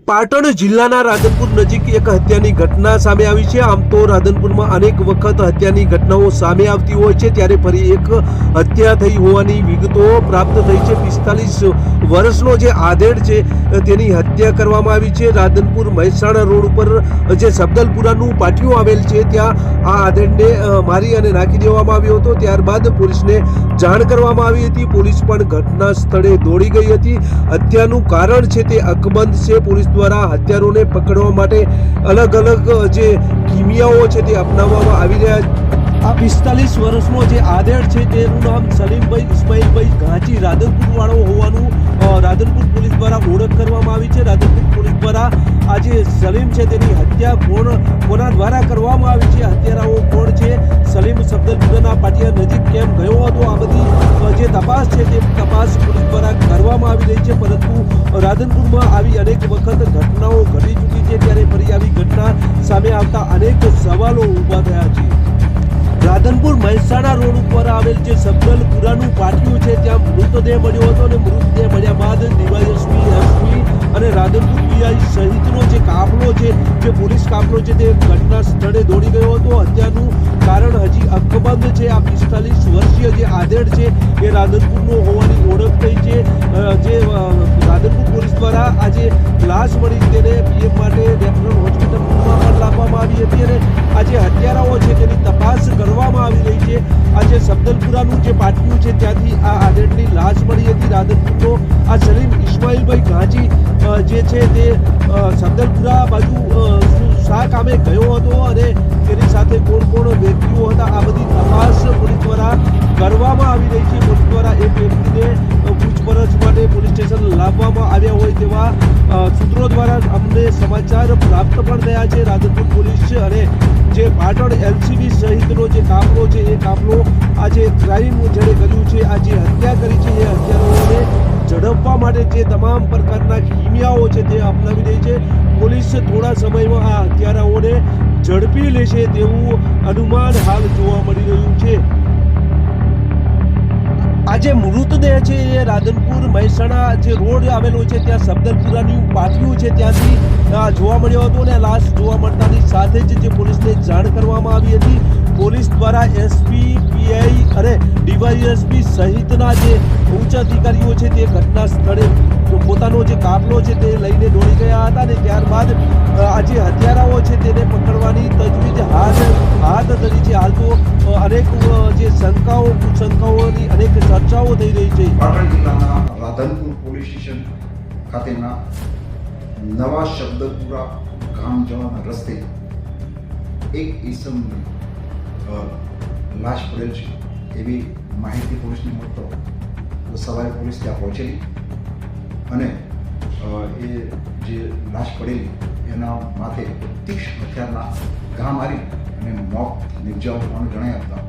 પાટણ જિલ્લાના રાધનપુર નજીક એક હત્યાની ઘટના સામે આવી છે। આમ તો રાધનપુરમાં અનેક વખત હત્યાની ઘટનાઓ સામે આવતી હોય છે, ત્યારે ફરી એક હત્યા થઈ હોવાની વિગતો પ્રાપ્ત થઈ છે। 45 વર્ષનો જે આધેડ છે તેની હત્યા કરવામાં આવી છે। રાધનપુર મહેસાણા રોડ ઉપર જે સબદલપુરાનું પાટિયું આવેલ છે ત્યાં આ આધેડને મારી અને નાખી દેવામાં આવ્યો હતો। ત્યારબાદ પોલીસને જાણ કરવામાં આવી હતી। પોલીસ પણ ઘટના સ્થળે દોડી ગઈ હતી। હત્યાનું કારણ છે તે અકબંધ છે। પોલીસ દ્વારા હત્યારોને પકડવા માટે અલગ અલગ જે કિમિયાઓ છે તે અપનાવવામાં આવી રહ્યા છે। આ 45 વર્ષનો જે આધેડ છે તેનું નામ સલીમભાઈ ઇસ્માઇલભાઈ ઘાંચી રાધનપુર વાળો હોવાનું રાધનપુર પોલીસ દ્વારા ઓળખ કરવામાં આવી છે। રાધનપુર પોલીસ દ્વારા આ જે સલીમ છે તેની હત્યા કોના દ્વારા કરવામાં આવી છે, હત્યારાઓ કોણ છે, સલીમ સબદલપુરના પાટિયા નજીક કેમ ગયો હતો, આ બધી જે તપાસ છે તે તપાસ પોલીસ દ્વારા કરવામાં આવી રહી છે। પરંતુ રાધનપુરમાં આવી અનેક વખત ઘટનાઓ ઘટી ચૂકી છે, ત્યારે ફરી આવી ઘટના સામે આવતા અનેક સવાલો ઊભા થયા છે। રાધનપુર મહેસાણા રોડ ઉપર આવેલ જે સબદલપુરાનું પાટિયું છે ત્યાં મૃતદેહ મળ્યો હતો અને મૃતદેહ મળ્યા બાદ ડીવાયએસપી, એસપી અને રાધનપુર પીઆઈ સહિતનો જે કાફલો છે, જે પોલીસ કાફલો છે તે ઘટના સ્થળે દોડી ગયો હતો। હત્યાનું કારણ હજી અકબંધ છે। આ 45 વર્ષીય જે આધેડ છે એ રાધનપુરનો હોવાની ઓળખ થઈ છે। જે રાધનપુર પોલીસ દ્વારા આજે લાશ મળી તેને પીએમ માટે રેફરલ હોસ્પિટલમાં પણ લાવવામાં આવી હતી અને આ જે હત્યારાઓ છે તેની તપાસ કરવામાં આવી રહી છે। આજે સબદલપુરાનું જે પાટિયું છે ત્યાંથી આ આધેડની લાશ મળી હતી। રાધનપુરનો આ સલીમ ઇસ્માઇલભાઈ ઘાંચી જે છે તે સબદલપુરા બાજુ શા કામે ગયો હતો અને તેની સાથે કોણ કોણ વ્યક્તિઓ હતા, આ બધી તપાસ પોલીસ દ્વારા કરવામાં આવી રહી છે। પોલીસ દ્વારા એક વ્યક્તિને પૂછપરછ માટે પોલીસ સ્ટેશન લાવવામાં આવ્યા હોય તેવા સૂત્રો દ્વારા અમને સમાચાર પ્રાપ્ત પણ થયા છે। રાધનપુર પોલીસ અને જે પાટણ એલસીબી સહિતનો જે કાફલો છે એ કાફલો આ જે ક્રાઇમ જેણે કર્યું છે, આ જે હત્યા કરી છે એ હત્યારાઓને ઝડપવા માટે જે તમામ પ્રકારના કિમિયાઓ છે તે અપનાવી રહી છે। પોલીસ થોડા સમયમાં આ હત્યારાઓને ઝડપી લેશે તેવું અનુમાન હાલ જોવા મળી રહ્યું છે। આ જે મૃતદેહ છે એ રાધનપુર મહેસાણા જે રોડ આવેલો છે ત્યાં સબદલપુરાની પાટિયું છે ત્યાંથી જોવા મળ્યો હતો અને લાશ જોવા મળતાની સાથે જ જે પોલીસને જાણ કરવામાં આવી હતી। પોલીસ દ્વારા એસપી, પીઆઈ અને ડીવાયએસપી સહિતના જે ઉચ્ચ અધિકારીઓ છે તે ઘટના સ્થળે પોતાનો જે કાફલો છે તે લઈને દોડી ગયા હતા અને ત્યારબાદ આ જે હત્યારાઓ છે તેને પકડવાની તજવીજ હાથ ધરી છે। હાલ તો અનેક જે શંકાઓ કુશંકાઓની અનેક ચર્ચાઓ થઈ રહી છે। પાટણ જિલ્લાના રાધનપુર પોલીસ સ્ટેશન ખાતેના નવા સબદલપુરા ગામ જવાના રસ્તે એક ઈસમની લાશ પડેલ છે એવી માહિતી પોલીસને મળતો સવારે પોલીસ ત્યાં પહોંચેલી અને એ જે લાશ પડેલી એના માથે તીક્ષ્ણ હથિયારના ઘા મારી અને મોત નિપજાવવાનું જણાઈ આપતા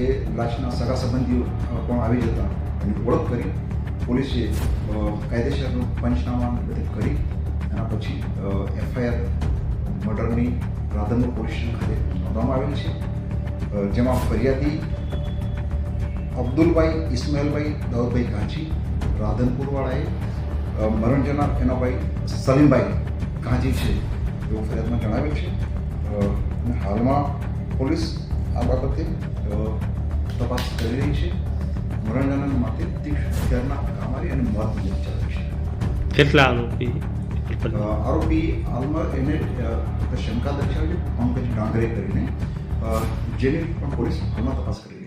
એ લાશના સગા સંબંધીઓ પણ આવી જતા એની ઓળખ કરી પોલીસે કાયદેસરનું પંચનામા બધી કરી એના પછી એફઆઈઆર મર્ડરની રાધનપુર પોલીસ સ્ટેશન ખાતે નોંધવામાં આવેલી છે, જેમાં ફરિયાદી અબ્દુલભાઈ ઇસ્માઇલભાઈ દાઉદભાઈ ઘાંચી રાધનપુરવાળાએ મરણ જનાર એના ભાઈ સલીમભાઈ ઘાંચી છે એવું ફરિયાદમાં જણાવેલ છે અને હાલમાં પોલીસ આ બાબતે તપાસ કરી રહી છે। મરણ જનારના માથે તીક્ષ્ણ હથિયારના ઘા મારી અને મોત નિપજાવી છે। કેટલા આરોપી હાલમાં એને શંકા દર્શાવી પંકજ ડાંગરે કરીને જેની પણ પોલીસ હાલમાં તપાસ કરી રહી છે।